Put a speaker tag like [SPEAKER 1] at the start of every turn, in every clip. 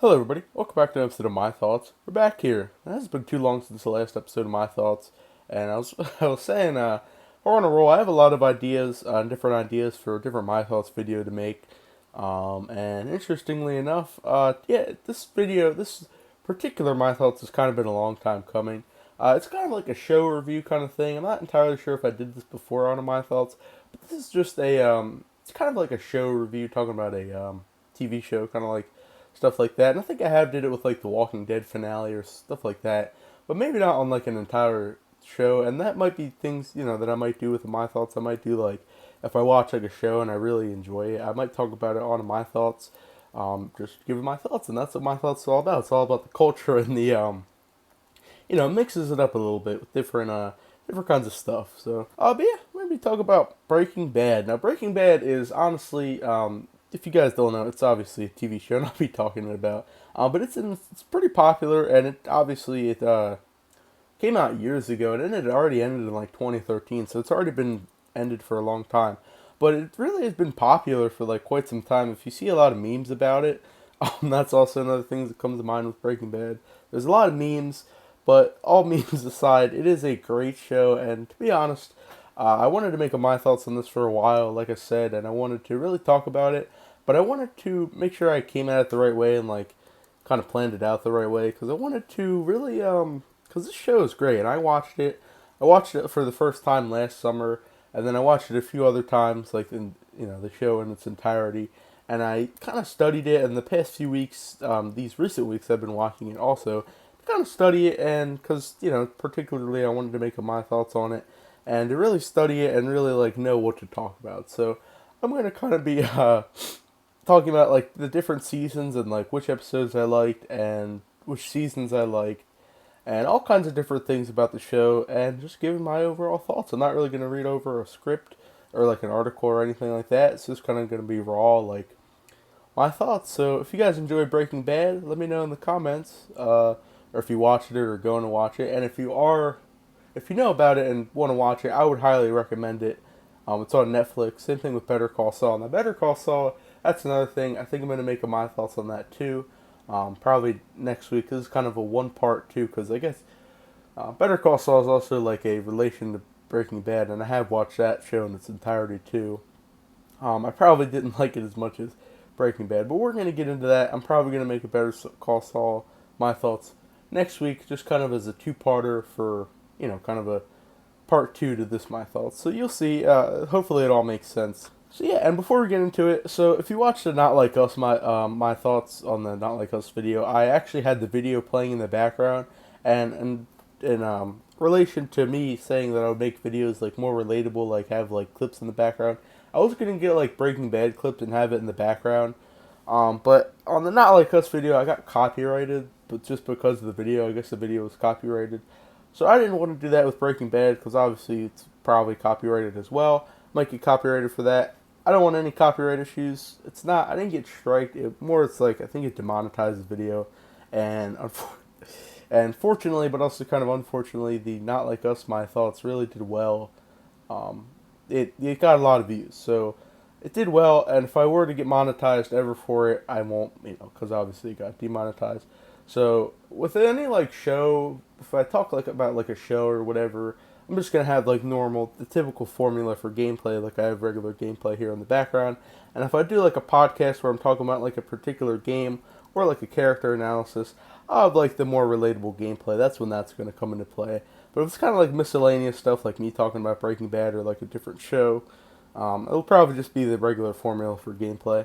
[SPEAKER 1] Hello, everybody. Welcome back to an episode of My Thoughts. We're back here. It hasn't been too long since the last episode of My Thoughts, and I was saying, we're on a roll. I have a lot of ideas, different ideas for a different My Thoughts video to make. And interestingly enough, this particular My Thoughts has kind of been a long time coming. It's kind of like a show review kind of thing. I'm not entirely sure if I did this before on a My Thoughts, but this is just it's kind of like a show review talking about a TV show, kind of like stuff like that. And I think I have did it with like the Walking Dead finale or stuff like that, but maybe not on like an entire show. And that might be things that I might do with my thoughts. I might do like if I watch like a show and I really enjoy it, I might talk about it on my thoughts. Just giving my thoughts, and that's what my thoughts are all about. It's all about the culture and the mixes it up a little bit with different kinds of stuff. So, but yeah, maybe talk about Breaking Bad. Now, Breaking Bad is honestly, if you guys don't know, it's obviously a TV show, and I'll be talking about. But it's pretty popular, and it came out years ago, and it had already ended in like 2013, so it's already been ended for a long time. But it really has been popular for like quite some time. If you see a lot of memes about it, that's also another thing that comes to mind with Breaking Bad. There's a lot of memes, but all memes aside, it is a great show. And to be honest, I wanted to make my thoughts on this for a while, like I said, and I wanted to really talk about it. But I wanted to make sure I came at it the right way and like kind of planned it out the right way because I wanted to really because this show is great and I watched it. I watched it for the first time last summer, and then I watched it a few other times, like in the show in its entirety. And I kind of studied it. And the past few weeks, these recent weeks, I've been watching it also to kind of study it, and because particularly I wanted to make my thoughts on it and to really study it and really like know what to talk about. So I'm gonna kind of be talking about like the different seasons and like which episodes I liked and which seasons I liked and all kinds of different things about the show and just giving my overall thoughts. I'm not really going to read over a script or like an article or anything like that. It's just kind of going to be raw, like my thoughts. So if you guys enjoy Breaking Bad, let me know in the comments, or if you watched it or are going to watch it. And if you know about it and want to watch it, I would highly recommend it. It's on Netflix. Same thing with Better Call Saul. Now, Better Call Saul, that's another thing. I think I'm going to make my thoughts on that too. Probably next week. This is kind of a one part too, because I guess Better Call Saul is also like a relation to Breaking Bad, and I have watched that show in its entirety too. I probably didn't like it as much as Breaking Bad, but we're going to get into that. I'm probably going to make a Better Call Saul, my thoughts, next week, just kind of as a two-parter for, kind of a part two to this, my thoughts. So you'll see. Hopefully it all makes sense. So yeah, and before we get into it, so if you watched the Not Like Us, my thoughts on the Not Like Us video, I actually had the video playing in the background, and in relation to me saying that I would make videos like more relatable, like have like clips in the background, I was gonna get like Breaking Bad clips and have it in the background. But on the Not Like Us video, I got copyrighted, but just because of the video, I guess the video was copyrighted. So I didn't want to do that with Breaking Bad because obviously it's probably copyrighted as well. Might get copyrighted for that. I don't want any copyright issues. It's not. I didn't get striked. It's like I think it demonetizes video, and and fortunately, but also kind of unfortunately, the Not Like Us My Thoughts really did well. Um, it got a lot of views, so it did well. And if I were to get monetized ever for it, I won't, because obviously it got demonetized. So with any like show, if I talk like about like a show or whatever, I'm just gonna have like normal, the typical formula for gameplay. Like I have regular gameplay here in the background, and if I do like a podcast where I'm talking about like a particular game or like a character analysis, I'll have like the more relatable gameplay. That's when that's gonna come into play. But if it's kind of like miscellaneous stuff, like me talking about Breaking Bad or like a different show, it'll probably just be the regular formula for gameplay.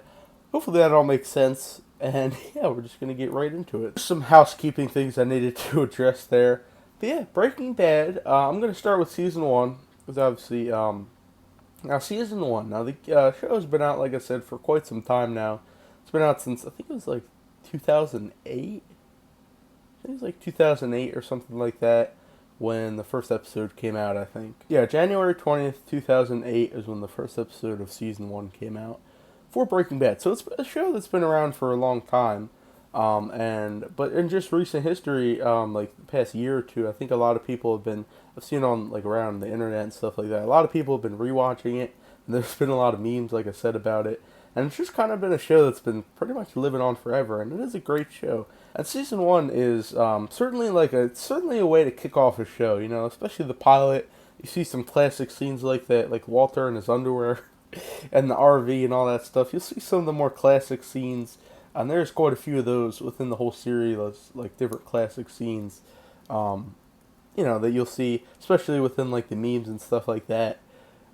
[SPEAKER 1] Hopefully that all makes sense. And yeah, we're just gonna get right into it. Some housekeeping things I needed to address there. But yeah, Breaking Bad. I'm gonna start with season one, because obviously, now season one. Now the show has been out, like I said, for quite some time now. It's been out since I think it was like 2008. I think it was like 2008 or something like that when the first episode came out. I think January 20th, 2008 is when the first episode of season one came out for Breaking Bad. So it's a show that's been around for a long time. And but in just recent history, like the past year or two, I think a lot of people have been. I've seen on like around the internet and stuff like that. A lot of people have been rewatching it. And there's been a lot of memes, like I said, about it. And it's just kind of been a show that's been pretty much living on forever, and it is a great show. And season one is certainly a way to kick off a show, especially the pilot. You see some classic scenes like that, like Walter in his underwear and the RV and all that stuff. You'll see some of the more classic scenes, and there's quite a few of those within the whole series, like different classic scenes, um, that you'll see, especially within like the memes and stuff like that.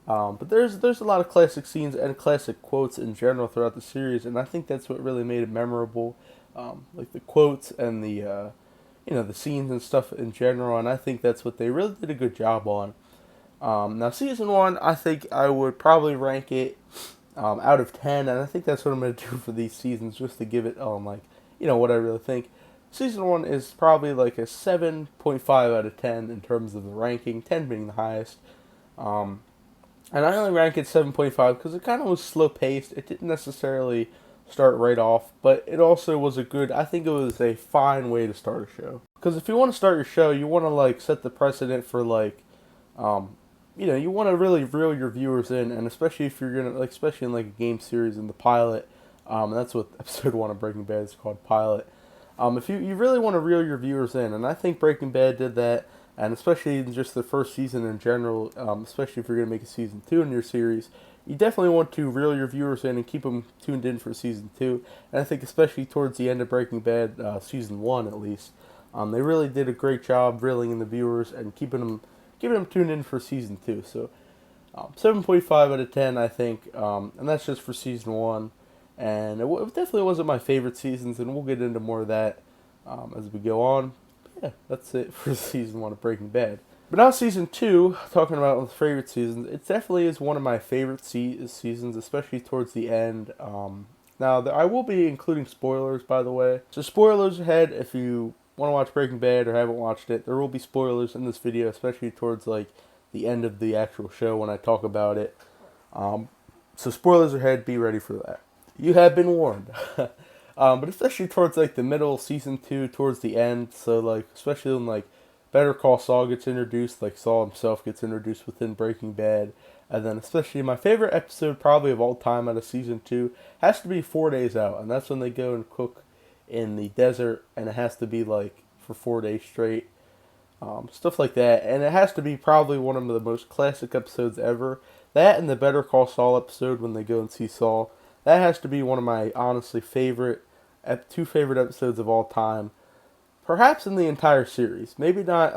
[SPEAKER 1] But there's a lot of classic scenes and classic quotes in general throughout the series, and I think that's what really made it memorable, like the quotes and the scenes and stuff in general, and I think that's what they really did a good job on. Now season one, I think I would probably rank it out of 10, and I think that's what I'm gonna do for these seasons, just to give it what I really think. Season one is probably like a 7.5 out of 10 in terms of the ranking, 10 being the highest. Um, and I only rank it 7.5 because it kind of was slow paced. It didn't necessarily start right off, but it also was I think it was a fine way to start a show. Because if you want to start your show, you want to like set the precedent for um, you want to really reel your viewers in, and especially if you're gonna especially in like a game series in the pilot. That's what episode one of Breaking Bad is called, pilot. If you really want to reel your viewers in, and I think Breaking Bad did that, and especially in just the first season in general, especially if you're going to make a season two in your series, you definitely want to reel your viewers in and keep them tuned in for season two. And I think especially towards the end of Breaking Bad, season one at least, they really did a great job reeling in the viewers and keeping them tuned in for season two. So 7.5 out of 10, I think, and that's just for season one. And it definitely wasn't my favorite seasons, and we'll get into more of that as we go on. Yeah, that's it for season one of Breaking Bad. But now season two, talking about favorite seasons, it definitely is one of my favorite seasons, especially towards the end. Now, I will be including spoilers, by the way. So spoilers ahead if you want to watch Breaking Bad or haven't watched it. There will be spoilers in this video, especially towards like the end of the actual show when I talk about it. So spoilers ahead, be ready for that. You have been warned. But especially towards like the middle of season two, towards the end, so like especially when like Better Call Saul gets introduced, like Saul himself gets introduced within Breaking Bad, and then especially my favorite episode probably of all time out of season two has to be 4 Days Out, and that's when they go and cook in the desert, and it has to be like for 4 days straight, stuff like that, and it has to be probably one of the most classic episodes ever. That and the Better Call Saul episode when they go and see Saul, that has to be one of my honestly two favorite episodes of all time, perhaps in the entire series. Maybe not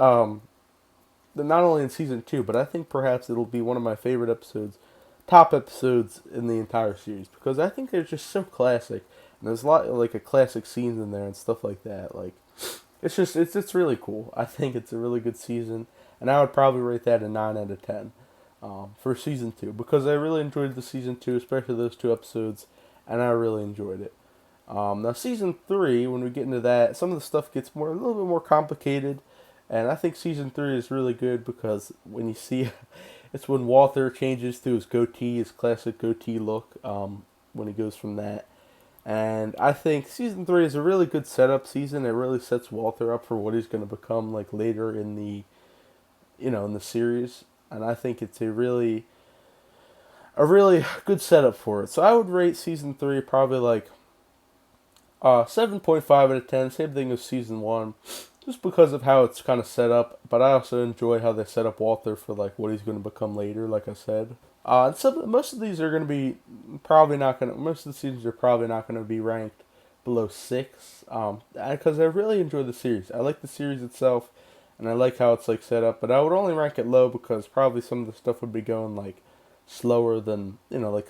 [SPEAKER 1] only in season two, but I think perhaps it'll be one of my favorite episodes, top episodes in the entire series, because I think they're just so classic, and there's a lot of like a classic scenes in there and stuff like that. Like, it's really cool. I think it's a really good season, and I would probably rate that a 9 out of 10 for season two, because I really enjoyed the season two, especially those two episodes, and I really enjoyed it. Now season three, when we get into that, some of the stuff gets a little bit more complicated, and I think season three is really good because when you see, it's when Walter changes to his goatee, his classic goatee look, when he goes from that. And I think season three is a really good setup season. It really sets Walter up for what he's going to become like later in the series. And I think it's a really good setup for it. So I would rate season three probably like 7.5 out of 10. Same thing as season one, just because of how it's kind of set up. But I also enjoy how they set up Walter for like what he's going to become later. Like I said, most of these are going to be probably not going to. Most of the seasons are probably not going to be ranked below 6. Because I really enjoy the series. I like the series itself, and I like how it's like set up. But I would only rank it low because probably some of the stuff would be going like slower than like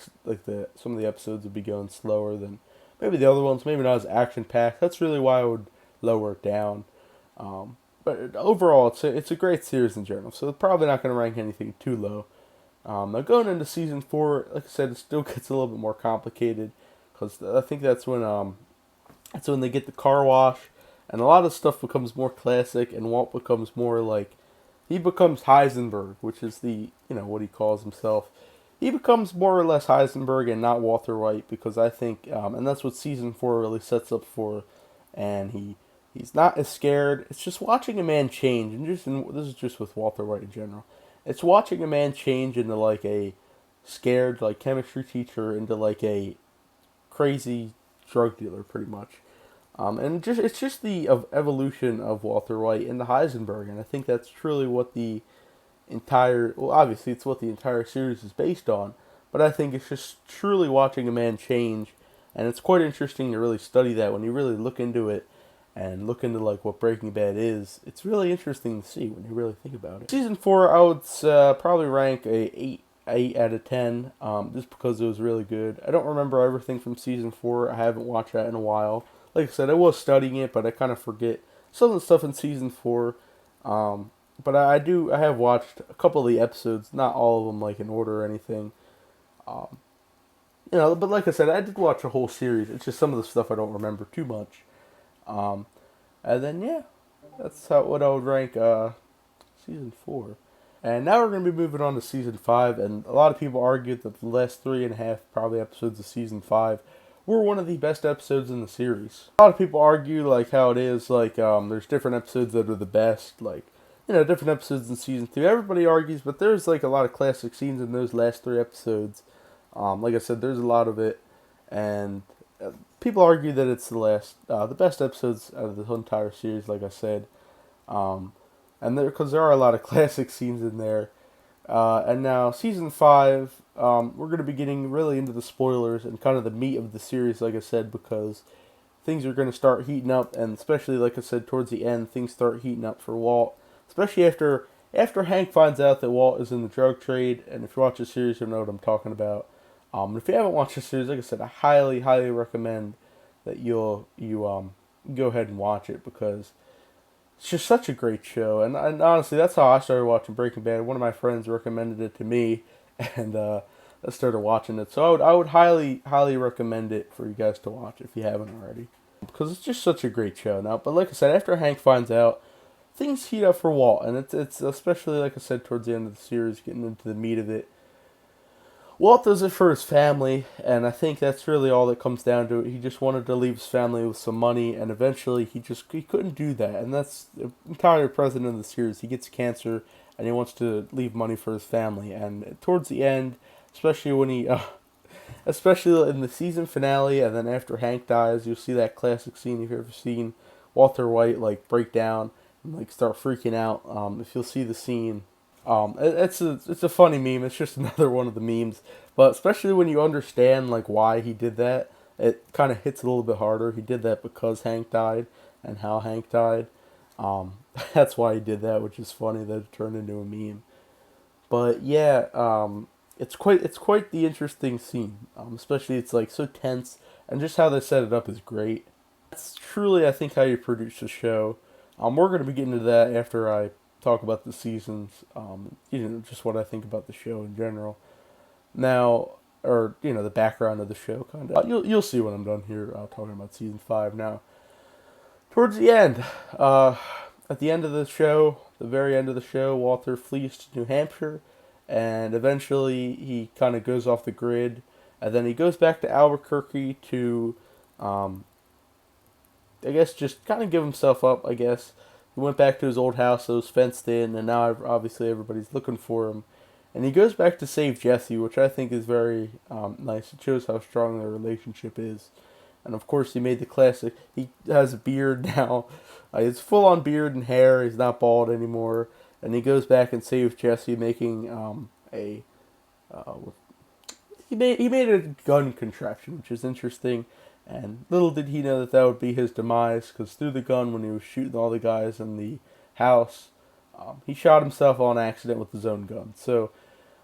[SPEAKER 1] some of the episodes would be going slower than maybe the other ones, maybe not as action packed. That's really why I would lower it down. But overall, it's a great series in general. So probably not going to rank anything too low. Now going into season 4, like I said, it still gets a little bit more complicated because I think that's when they get the car wash, and a lot of stuff becomes more classic, and Walt becomes more like he becomes Heisenberg, which is what he calls himself. He becomes more or less Heisenberg and not Walter White, because I think, and that's what season 4 really sets up for, and he's not as scared. It's just watching a man change, and this is just with Walter White in general. It's watching a man change into like a scared like chemistry teacher into like a crazy drug dealer, pretty much. And it's just the evolution of Walter White into Heisenberg, and I think that's truly what the entire, well, obviously it's what the entire series is based on, but I think it's just truly watching a man change, and it's quite interesting to really study that when you really look into it and look into like what Breaking Bad is. It's really interesting to see when you really think about it. Season 4, I would probably rank a 8 out of 10, just because it was really good. I don't remember everything from season 4. I haven't watched that in a while. Like I said, I was studying it, but I kind of forget some of the stuff in season 4. But I have watched a couple of the episodes, not all of them like in order or anything. Um, but like I said, I did watch a whole series. It's just some of the stuff I don't remember too much. Um, and then yeah, that's what I would rank season 4. And now we're going to be moving on to season 5, and a lot of people argued that the last 3.5 probably episodes of season 5 were one of the best episodes in the series. A lot of people argue like how it is, like there's different episodes that are the best, like different episodes in season 2. Everybody argues, but there's like a lot of classic scenes in those last 3 episodes. Like I said, there's a lot of it, and people argue that it's the best episodes out of the whole entire series. Like I said, and because there are a lot of classic scenes in there. And now season 5, we're going to be getting really into the spoilers and kind of the meat of the series. Like I said, because things are going to start heating up, and especially like I said, towards the end, things start heating up for Walt. Especially after Hank finds out that Walt is in the drug trade, and if you watch the series, you'll know what I'm talking about. If you haven't watched the series, like I said, I highly, highly recommend that you go ahead and watch it, because it's just such a great show. And honestly, that's how I started watching Breaking Bad. One of my friends recommended it to me, and I started watching it. So I would highly, highly recommend it for you guys to watch if you haven't already, because it's just such a great show. Now, but like I said, after Hank finds out, things heat up for Walt, and it's especially, like I said, towards the end of the series, getting into the meat of it. Walt does it for his family, and I think that's really all that comes down to it. He just wanted to leave his family with some money, and eventually he couldn't do that, and that's the entire present of the series. He gets cancer, and he wants to leave money for his family, and towards the end, especially when especially in the season finale, and then after Hank dies, you'll see that classic scene if you've ever seen Walter White like break down and like start freaking out. If you'll see the scene, it's a funny meme. It's just another one of the memes, but especially when you understand like why he did that, it kind of hits a little bit harder. He did that because Hank died and how Hank died. That's why he did that, which is funny that it turned into a meme. But yeah, it's quite the interesting scene. Especially it's like so tense, and just how they set it up is great. That's truly, I think, how you produce a show. We're going to be getting to that after I talk about the seasons, just what I think about the show in general. Now, or the background of the show, kind of. You'll see when I'm done here talking about season 5. Now, towards the end, at the end of the show, the very end of the show, Walter flees to New Hampshire, and eventually he kind of goes off the grid, and then he goes back to Albuquerque to, I guess, just kind of give himself up, I guess. He went back to his old house that was fenced in, and now obviously everybody's looking for him. And he goes back to save Jesse, which I think is very nice. It shows how strong their relationship is. And of course, he made the classic. He has a beard now. It's full-on beard and hair. He's not bald anymore. And he goes back and saves Jesse, making he made a gun contraption, which is interesting. And little did he know that that would be his demise, because through the gun, when he was shooting all the guys in the house, he shot himself on accident with his own gun. So,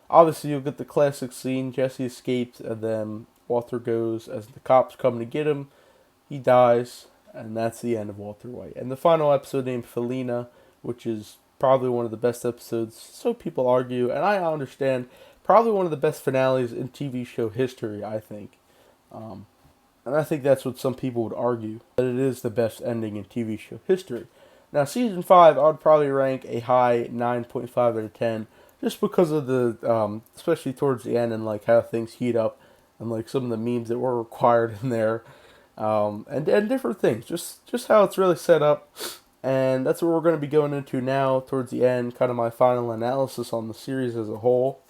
[SPEAKER 1] obviously, you'll get the classic scene. Jesse escapes, and then Walter goes as the cops come to get him. He dies, and that's the end of Walter White. And the final episode, named Felina, which is probably one of the best episodes, so people argue, and I understand, probably one of the best finales in TV show history, I think. And I think that's what some people would argue, that it is the best ending in TV show history. Now, season 5, I would probably rank a high 9.5 out of 10, just because of the, especially towards the end, and like how things heat up, and like some of the memes that were required in there, and different things, just how it's really set up. And that's what we're going to be going into now towards the end, kind of my final analysis on the series as a whole.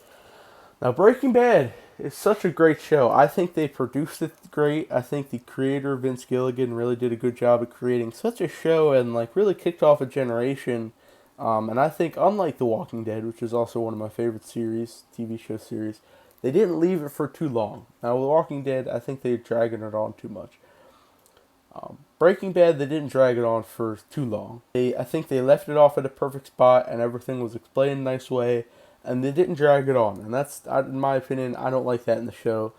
[SPEAKER 1] Now, Breaking Bad it's such a great show. I think they produced it great. I think the creator Vince Gilligan really did a good job of creating such a show and like really kicked off a generation. And I think unlike The Walking Dead, which is also one of my favorite series, TV show series, they didn't leave it for too long. Now The Walking Dead, I think they're dragging it on too much. Breaking Bad, they didn't drag it on for too long. I think they left it off at a perfect spot, and everything was explained in a nice way, and they didn't drag it on. And that's, in my opinion, I don't like that in the show,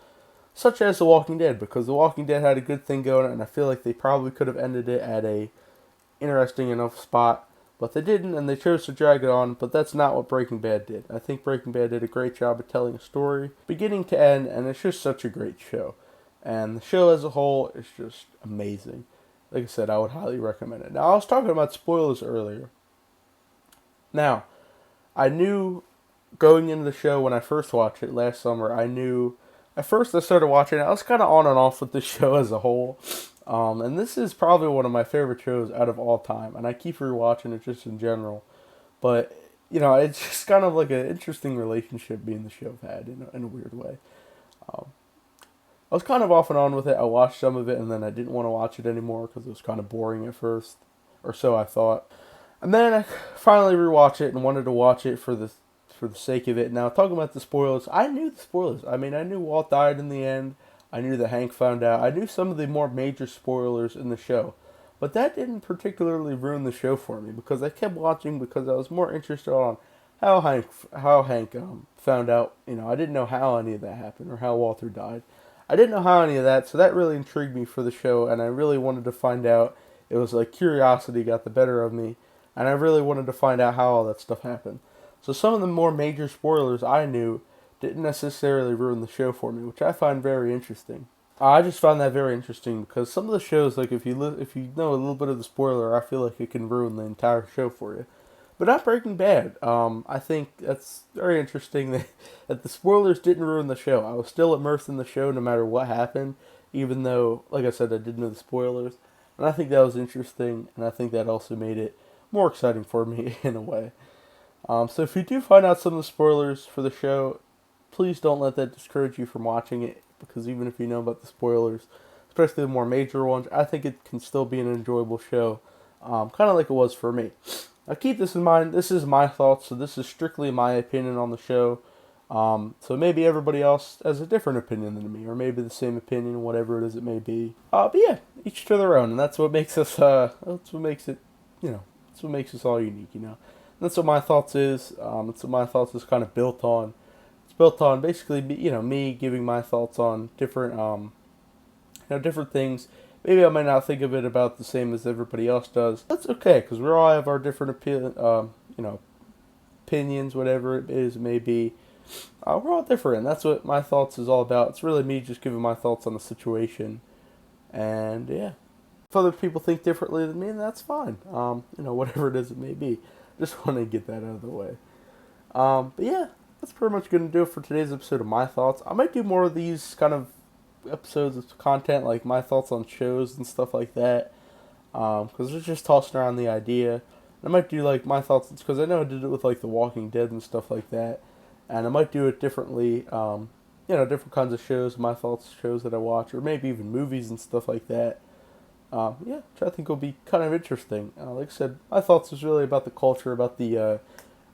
[SPEAKER 1] such as The Walking Dead, because The Walking Dead had a good thing going, and I feel like they probably could have ended it at a interesting enough spot, but they didn't, and they chose to drag it on. But that's not what Breaking Bad did. I think Breaking Bad did a great job of telling a story, beginning to end, and it's just such a great show. And the show as a whole is just amazing. Like I said, I would highly recommend it. Now, I was talking about spoilers earlier. Now, I knew going into the show when I first watched it last summer, I knew at first I started watching it, I was kind of on and off with the show as a whole. And this is probably one of my favorite shows out of all time. And I keep rewatching it just in general. But, it's just kind of like an interesting relationship being the show had in a weird way. I was kind of off and on with it. I watched some of it and then I didn't want to watch it anymore because it was kind of boring at first, or so I thought. And then I finally rewatched it and wanted to watch it for the sake of it. Now, talking about the spoilers, I knew the spoilers. I mean, I knew Walt died in the end. I knew that Hank found out. I knew some of the more major spoilers in the show. But that didn't particularly ruin the show for me because I kept watching because I was more interested on how Hank found out. I didn't know how any of that happened or how Walter died. I didn't know how any of that, so that really intrigued me for the show, and I really wanted to find out. It was like curiosity got the better of me, and I really wanted to find out how all that stuff happened. So some of the more major spoilers I knew didn't necessarily ruin the show for me, which I find very interesting. I just found that very interesting because some of the shows, like if you know a little bit of the spoiler, I feel like it can ruin the entire show for you. But not Breaking Bad. I think that's very interesting that the spoilers didn't ruin the show. I was still immersed in the show no matter what happened, even though, like I said, I didn't know the spoilers. And I think that was interesting, and I think that also made it more exciting for me in a way. So if you do find out some of the spoilers for the show, please don't let that discourage you from watching it, because even if you know about the spoilers, especially the more major ones, I think it can still be an enjoyable show, kind of like it was for me. Now keep this in mind, this is my thoughts, so this is strictly my opinion on the show. So maybe everybody else has a different opinion than me, or maybe the same opinion, whatever it is it may be. But yeah, each to their own, and that's what makes us, that's what makes it, that's what makes us all unique, And that's what my thoughts is, that's what my thoughts is kind of built on. It's built on basically, me giving my thoughts on different, different things. Maybe I might not think of it about the same as everybody else does. That's okay, because we all have our different opinions, whatever it is, it may be. We're all different. That's what my thoughts is all about. It's really me just giving my thoughts on the situation. And yeah, if other people think differently than me, then that's fine. Whatever it is, it may be. Just want to get that out of the way. But yeah, that's pretty much going to do it for today's episode of My Thoughts. I might do more of these kind of episodes of content, like my thoughts on shows and stuff like that, because we're just tossing around the idea. I might do like my thoughts, because I know I did it with like The Walking Dead and stuff like that, and I might do it differently, different kinds of shows, my thoughts, shows that I watch, or maybe even movies and stuff like that. Which I think will be kind of interesting. Like I said, my thoughts is really about the culture, about the,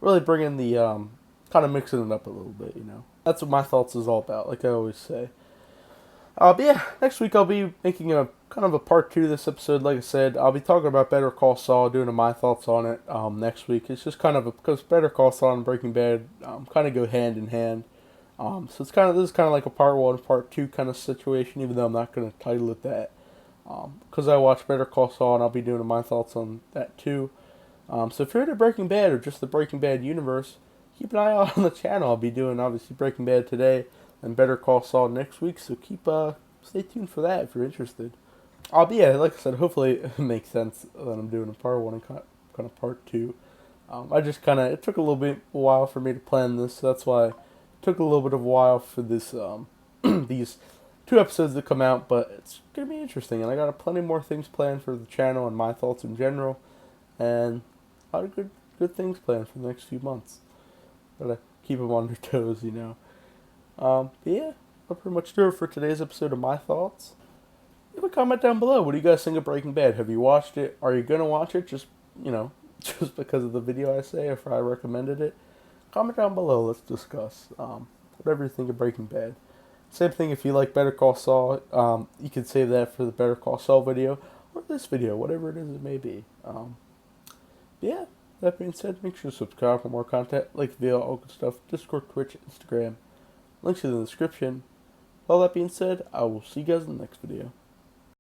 [SPEAKER 1] really bringing the, kind of mixing it up a little bit, That's what my thoughts is all about, like I always say. But yeah, next week I'll be making a kind of a part 2 of this episode. Like I said, I'll be talking about Better Call Saul, doing my thoughts on it next week. It's just kind of because Better Call Saul and Breaking Bad kind of go hand in hand. So this is kind of like a part 1, part 2 kind of situation, even though I'm not going to title it that. Because I watched Better Call Saul, and I'll be doing my thoughts on that too. So if you're into Breaking Bad or just the Breaking Bad universe, keep an eye out on the channel. I'll be doing obviously Breaking Bad today and Better Call Saul next week, so stay tuned for that if you're interested. But yeah, like I said, hopefully it makes sense that I'm doing a part 1 and kind of part 2. It took a while for me to plan this, so that's why it took a little bit of a while for this, these 2 episodes to come out, but it's going to be interesting, and I got plenty more things planned for the channel and my thoughts in general, and a lot of good things planned for the next few months. Gotta keep them on their toes, Yeah, I'll pretty much do it for today's episode of My Thoughts. Leave a comment down below. What do you guys think of Breaking Bad? Have you watched it? Are you gonna watch it? Just, just because of the video I say, if I recommended it. Comment down below. Let's discuss. Whatever you think of Breaking Bad. Same thing if you like Better Call Saul. You can save that for the Better Call Saul video or this video, whatever it is it may be. Yeah. That being said, make sure to subscribe for more content, like the video, all good stuff. Discord, Twitch, Instagram. Links in the description. All that being said, I will see you guys in the next video.